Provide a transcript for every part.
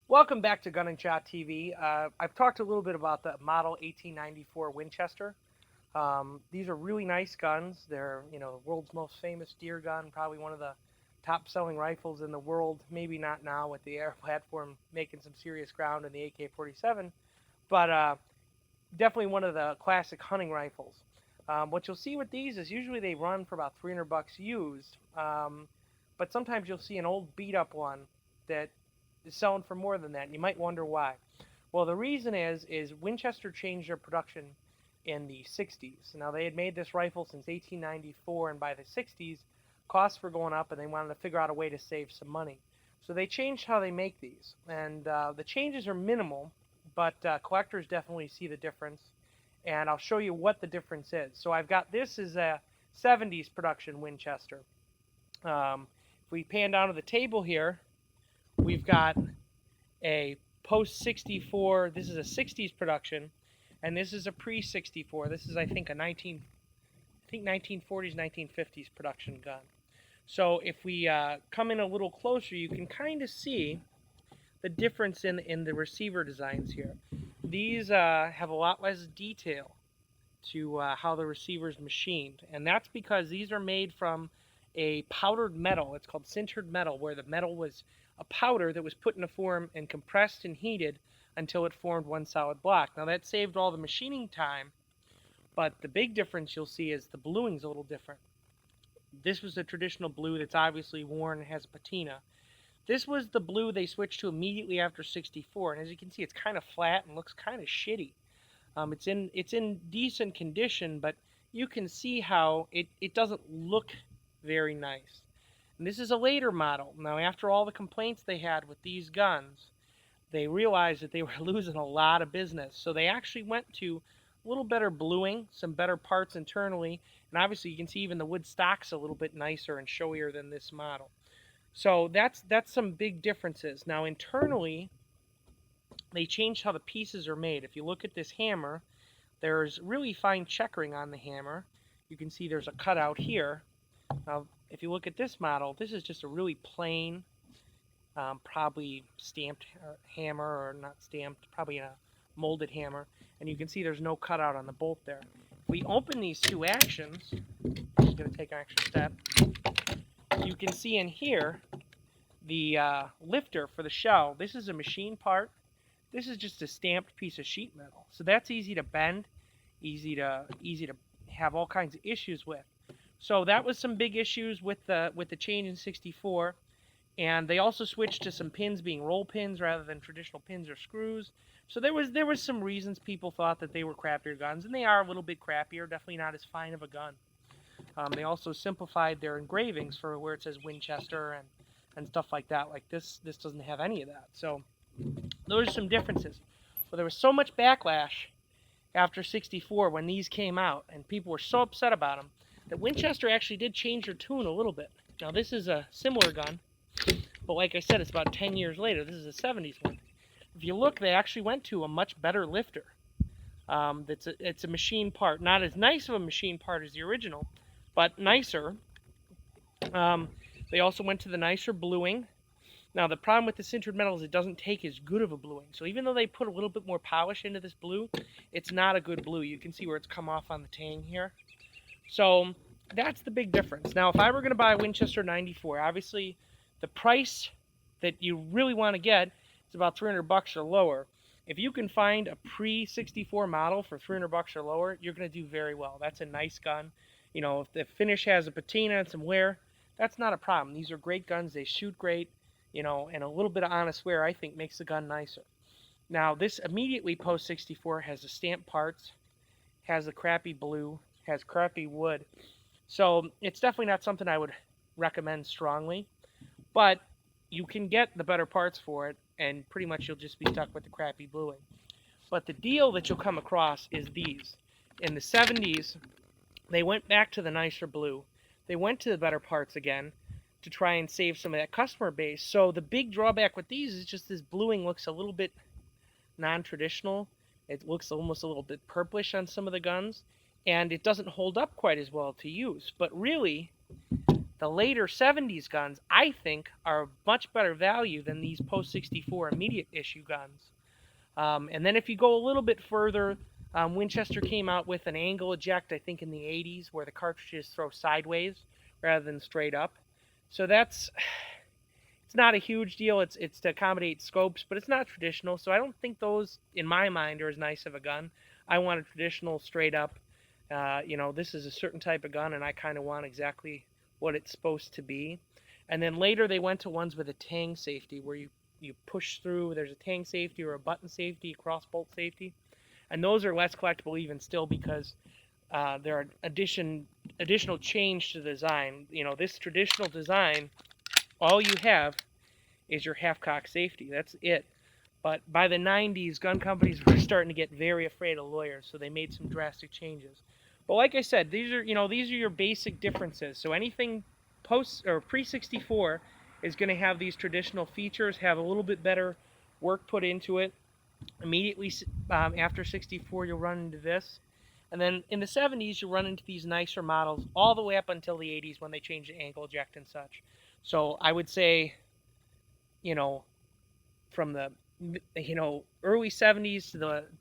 Welcome back to Gun and Shot TV. I've talked a little bit about the Model 1894 Winchester. These are really nice guns. They're, the world's most famous deer gun, probably one of the top-selling rifles in the world. Maybe not now with the air platform making some serious ground in the AK-47, but definitely one of the classic hunting rifles. What you'll see with these is usually they run for about 300 bucks used, but sometimes you'll see an old beat-up one that is selling for more than that, and you might wonder why. Well, the reason is Winchester changed their production in the 60s. Now, they had made this rifle since 1894, and by the 60s, costs were going up, and they wanted to figure out a way to save some money. So they changed how they make these, and the changes are minimal, but collectors definitely see the difference, and I'll show you what the difference is. So I've got this is a 70s production Winchester. If we pan down to the table here, we've got a post 64. This is a 60s production, and this is a pre 64. This is, I think, 1940s, 1950s production gun. So if we come in a little closer, you can kind of see the difference in the receiver designs here. These have a lot less detail to how the receiver is machined, and that's because these are made from a powdered metal. It's called sintered metal, where the metal was a powder that was put in a form and compressed and heated until it formed one solid block. Now that saved all the machining time, but the big difference you'll see is the bluing's a little different. This was the traditional blue that's obviously worn and has a patina. This was the blue they switched to immediately after 64, and as you can see, it's kind of flat and looks kind of shitty. It's in decent condition, but you can see how it doesn't look very nice. And this is a later model. Now, after all the complaints they had with these guns, they realized that they were losing a lot of business. So they actually went to a little better bluing, some better parts internally, and obviously you can see even the wood stock's a little bit nicer and showier than this model. So that's some big differences. Now, internally, they changed how the pieces are made. If you look at this hammer, there's really fine checkering on the hammer. You can see there's a cutout here. Now, if you look at this model, this is just a really plain, probably stamped hammer, or not stamped, probably a molded hammer. And you can see there's no cutout on the bolt there. If we open these two actions, I'm just going to take an extra step, you can see in here the lifter for the shell. This is a machine part. This is just a stamped piece of sheet metal. So that's easy to bend, easy to have all kinds of issues with. So that was some big issues with the change in 64, and they also switched to some pins being roll pins rather than traditional pins or screws. So there was some reasons people thought that they were crappier guns, and they are a little bit crappier, definitely not as fine of a gun. They also simplified their engravings for where it says Winchester and stuff like that. Like this doesn't have any of that. So those are some differences. But there was so much backlash after 64 when these came out, and people were so upset about them, that Winchester actually did change their tune a little bit. Now, this is a similar gun, but like I said, it's about 10 years later. This is a 70s one. If you look, they actually went to a much better lifter. It's a machine part. Not as nice of a machine part as the original, but nicer. They also went to the nicer bluing. Now, the problem with the sintered metal is it doesn't take as good of a bluing. So even though they put a little bit more polish into this blue, it's not a good blue. You can see where it's come off on the tang here. So that's the big difference. Now, if I were going to buy a Winchester 94, obviously the price that you really want to get is about 300 bucks or lower. If you can find a pre-64 model for 300 bucks or lower, you're going to do very well. That's a nice gun. You know, if the finish has a patina and some wear, that's not a problem. These are great guns. They shoot great, you know, and a little bit of honest wear, I think, makes the gun nicer. Now, this immediately post-64 has the stamped parts, has the crappy blue, has crappy wood. So it's definitely not something I would recommend strongly, but you can get the better parts for it, and pretty much you'll just be stuck with the crappy bluing. But the deal that you'll come across is these. In the 70s, they went back to the nicer blue. They went to the better parts again to try and save some of that customer base. So the big drawback with these is just this bluing looks a little bit non-traditional. It looks almost a little bit purplish on some of the guns, and it doesn't hold up quite as well to use. But really, The later 70s guns, I think, are much better value than these post-64 immediate issue guns. And then if you go a little bit further, Winchester came out with an angle eject, I think in the 80s, where the cartridges throw sideways rather than straight up. So it's not a huge deal. It's to accommodate scopes, but it's not traditional. So I don't think those, in my mind, are as nice of a gun. I want a traditional straight up. This is a certain type of gun, and I kind of want exactly what it's supposed to be. And then later they went to ones with a tang safety, where you push through, there's a tang safety or a button safety, a cross bolt safety. And those are less collectible even still because there are additional change to the design. This traditional design, all you have is your half-cock safety. That's it. But by the 90s, gun companies were starting to get very afraid of lawyers, so they made some drastic changes. But like I said, these are your basic differences. So anything post or pre-64 is going to have these traditional features, have a little bit better work put into it. Immediately after 64, you'll run into this. And then in the 70s, you'll run into these nicer models all the way up until the 80s when they changed the angle eject and such. So I would say, from the early 70s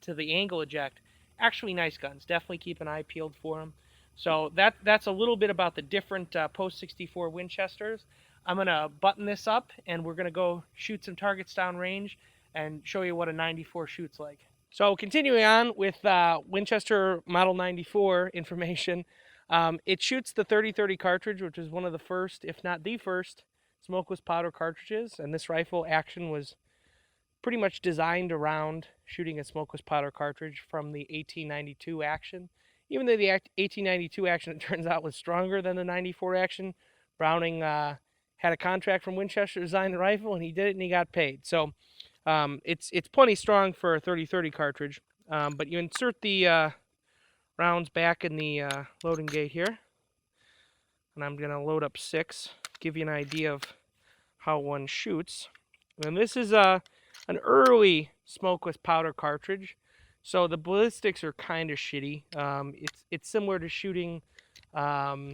to the angle eject, actually nice guns. Definitely keep an eye peeled for them. So that's a little bit about the different post-64 Winchesters. I'm going to button this up, and we're going to go shoot some targets downrange and show you what a 94 shoots like. So continuing on with Winchester Model 94 information, it shoots the 30-30 cartridge, which is one of the first, if not the first, smokeless powder cartridges. And this rifle action was pretty much designed around shooting a smokeless powder cartridge from the 1892 action. Even though the 1892 action, it turns out, was stronger than the 94 action, Browning had a contract from Winchester to design the rifle, and he did it, and he got paid. So it's plenty strong for a 30-30 cartridge. But you insert the rounds back in the loading gate here, and I'm going to load up 6, give you an idea of how one shoots. And this is an early smokeless powder cartridge, so the ballistics are kind of shitty. It's similar to shooting a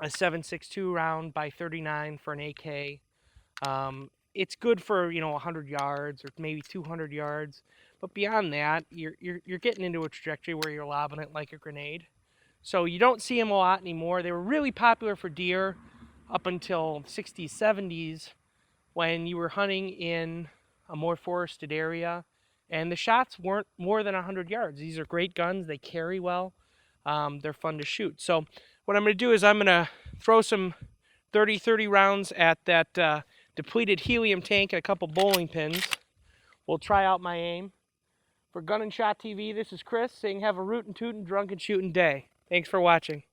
7.62 round by 39 for an AK. It's good for 100 yards or maybe 200 yards, but beyond that, you're getting into a trajectory where you're lobbing it like a grenade. So you don't see them a lot anymore. They were really popular for deer up until 60s, 70s, when you were hunting in a more forested area, and the shots weren't more than 100 yards. These are great guns. They carry well. They're fun to shoot. So what I'm going to do is I'm going to throw some 30-30 rounds at that depleted helium tank and a couple bowling pins. We'll try out my aim. For Gun and Shot TV, this is Chris saying have a rootin' tootin' drunken shootin' day. Thanks for watching.